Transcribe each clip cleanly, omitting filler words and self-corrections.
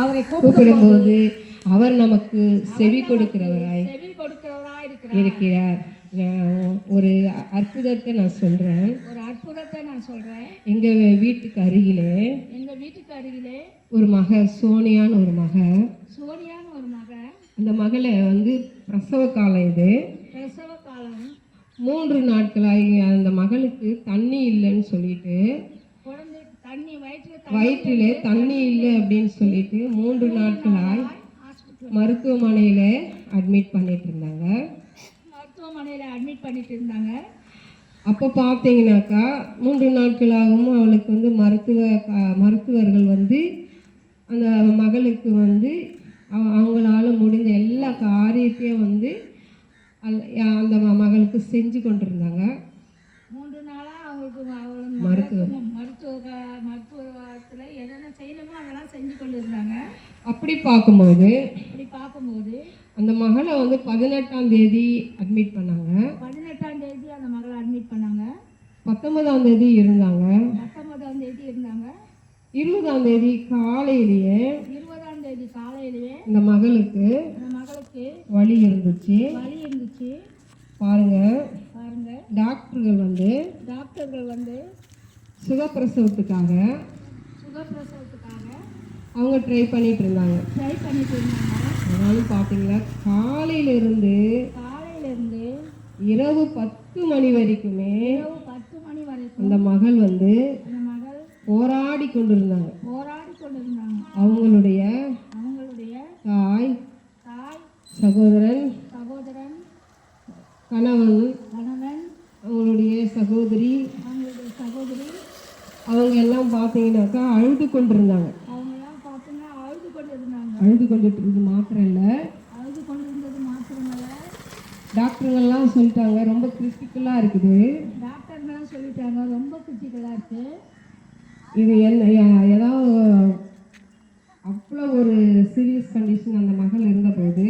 அவரை கூப்பிடும்போது அவர் நமக்கு செவி கொடுக்கிறவராய் இருக்கிறார். ஒரு அற்புதத்தை நான் சொல்றேன். எங்க வீட்டுக்கு அருகிலே ஒரு மக சோனியான்னு ஒரு மக. அந்த மகளை வந்து பிரசவ காலம் இது. 3 நாட்களாகி அந்த மகளுக்கு தண்ணி இல்லைன்னு சொல்லிட்டு, வயிற்றிலே தண்ணி இல்லை அப்படின்னு சொல்லிட்டு 3 நாட்களாய் மருத்துவமனையில அட்மிட் பண்ணிட்டு இருந்தாங்க. அப்போ பார்த்தீங்கன்னாக்கா 3 நாட்களாகவும் அவளுக்கு வந்து மருத்துவர்கள் வந்து அந்த மகளுக்கு வந்து அவங்களால முடிஞ்ச எல்லா காரியத்தையும் வந்து அந்த மகளுக்கு செஞ்சு கொண்டிருந்தாங்க. 3 நாளா அவங்களுக்கு மருத்துவத்தில் என்னென்ன செய்யணுமோ அதெல்லாம் செஞ்சு கொண்டு இருந்தாங்க. அப்படி பார்க்கும்போது அந்த மகளை வந்து 18ஆம் தேதி அட்மிட் பண்ணாங்க. 18ஆம் தேதி அந்த மகளை அட்மிட் பண்ணாங்க. 19ஆம் தேதி இருந்தாங்க. 19ஆம் தேதி இருந்தாங்க. 20ஆம் தேதி காலையிலேயே இந்த மகளுக்கு வலி இருந்துச்சு. பாருங்க, டாக்டர்கள் வந்து சுகப்பிரசவத்துக்காக அவங்க ட்ரை பண்ணிட்டு இருந்தாங்க. அதனால பார்த்தீங்களா, காலையிலிருந்து இரவு 10 மணி வரைக்குமே அந்த மகள் வந்து போராடி கொண்டிருந்தாங்க. அவங்களுடைய தாய், சகோதரன், கணவன், அவங்களுடைய சகோதரி, அவங்க எல்லாம் பார்த்தீங்கன்னாக்கா அழுது கொண்டிருந்தாங்க. அழுது கொண்டுட்டு இருந்தது மாத்திரம் இல்லை, டாக்டர்கள்லாம் சொல்லிட்டாங்க ரொம்ப கிரிட்டிக்கலாக இருக்குது. இது என்ன ஏதாவது அவ்வளோ ஒரு சீரியஸ் கண்டிஷன் அந்த மகள் இருந்தபோது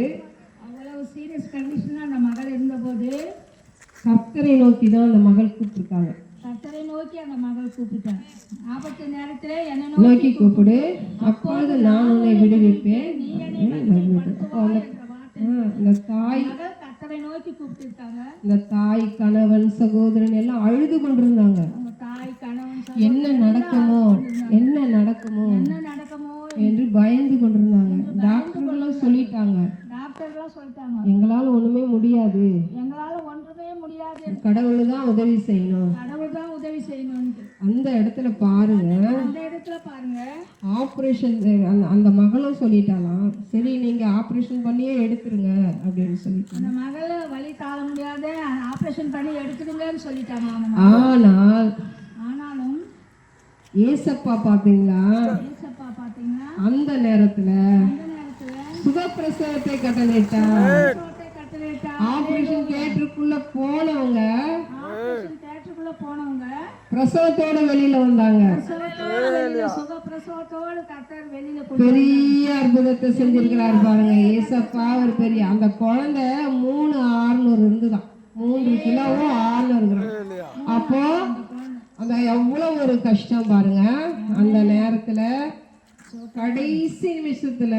கர்த்தரை நோக்கி தான் அந்த மகள் கூப்பிட்டுருக்காங்க. ஆபத்து நேரத்தில் என்ன நோக்கி கூப்பிடு, அப்பொழுது நான் உன்னை விடுவிப்பேன். இந்த தாய் நோக்கி கூப்பிட்டுருக்காங்க. இந்த தாய், கணவன், சகோதரன் எல்லாம் அழுது கொண்டிருந்தாங்க. என்ன நடக்குமோ என்று பயந்து கொண்டிருந்தாங்க. டாக்டர்களும் சொல்லிட்டாங்க, எங்களால ஒண்ணுமே முடியாது, கடவுள் தான் உதவி செய்யணும். அந்த இடத்துல பாருங்க, ஆபரேஷன் அந்த மகளும் சொல்லிட்டாலாம், சரி நீங்க ஆபரேஷன் பண்ணியே எடுத்துருங்க அப்படின்னு சொல்லிட்டு. அந்த மகள வலி தாழ முடியாத ஆபரேஷன் பண்ணி எடுத்துடுங்கன்னு சொல்லிட்டாங்க. ஆனாலும் ஏசப்பா பாத்தீங்களா, அந்த நேரத்துல சுகப்பிரசவத்தை கட்டளையிட்டார். ஆபரேஷன் தியேட்டருக்குள்ள போனவங்க பிரசவத்தோட வெளியில வந்தாங்க. பெரிய அற்புதத்தை செஞ்சிருக்கிறார் பாருங்க ஏசப்பா. ஒரு பெரிய அந்த குழந்தை 3,600 இருந்துதான், 3 கிலோவும் 600 கிராம். அப்போ அந்த எவ்வளவு ஒரு கஷ்டம் பாருங்க. அந்த நேரத்துல கடைசி நிமிஷத்துல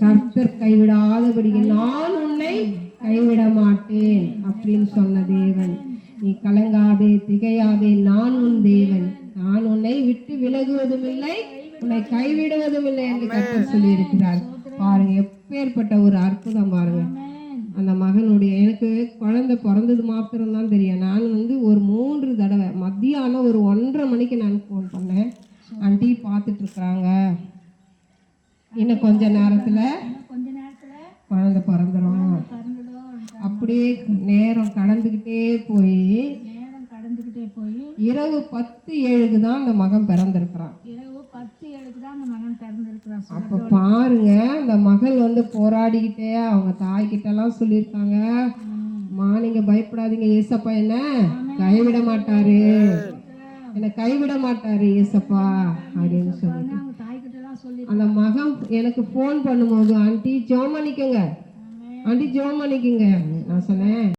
கர்த்தர் கைவிடாதபடிக்கு நான் உன்னை கைவிட மாட்டேன் அப்படின்னு சொன்ன தேவன். நீ கலங்காதே, திகையாதே, நான் உன் தேவன், நான் உன்னை விட்டு விலகுவதும் இல்லை, உன்னை கைவிடுவதும் இல்லை என்று கர்த்தர் சொல்லி இருக்கிறார். பாருங்க எப்பேற்பட்ட ஒரு அற்புதம் பாருங்க. அந்த மகனுடைய, எனக்கு குழந்தை பிறந்தது மாத்திரம்தான் தெரியும். நான் வந்து ஒரு 3 தடவை மத்தியானம் ஒரு 1:30 மணிக்கு நான் ஃபோன் பண்ணேன், ஆண்டி பார்த்துட்டு இருக்கிறாங்க, இன்னும் கொஞ்ச நேரத்துல குழந்தை பிறந்துடும். அப்படியே நேரம் கடந்துகிட்டே போய் இரவு 10:07 தான் அந்த மகன் பிறந்திருக்கிறான். அப்ப பாருங்க, அந்த மகள் வந்து போராடிக்கிட்டே அவங்க தாய்கிட்ட எல்லாம் சொல்லியிருக்காங்க, மா நீங்க பயப்படாதீங்க, ஏசப்பா என்ன கைவிட மாட்டாரு, என்னை கைவிட மாட்டாரு ஏசப்பா அப்படின்னு சொல்லிட்டு. அந்த மகன் எனக்கு ஃபோன் பண்ணும்போது, ஆண்டி ஜெபம் பண்ணிக்கோங்க, ஆண்டி ஜெபம் பண்ணிக்கோங்க. நான் சொன்னேன்,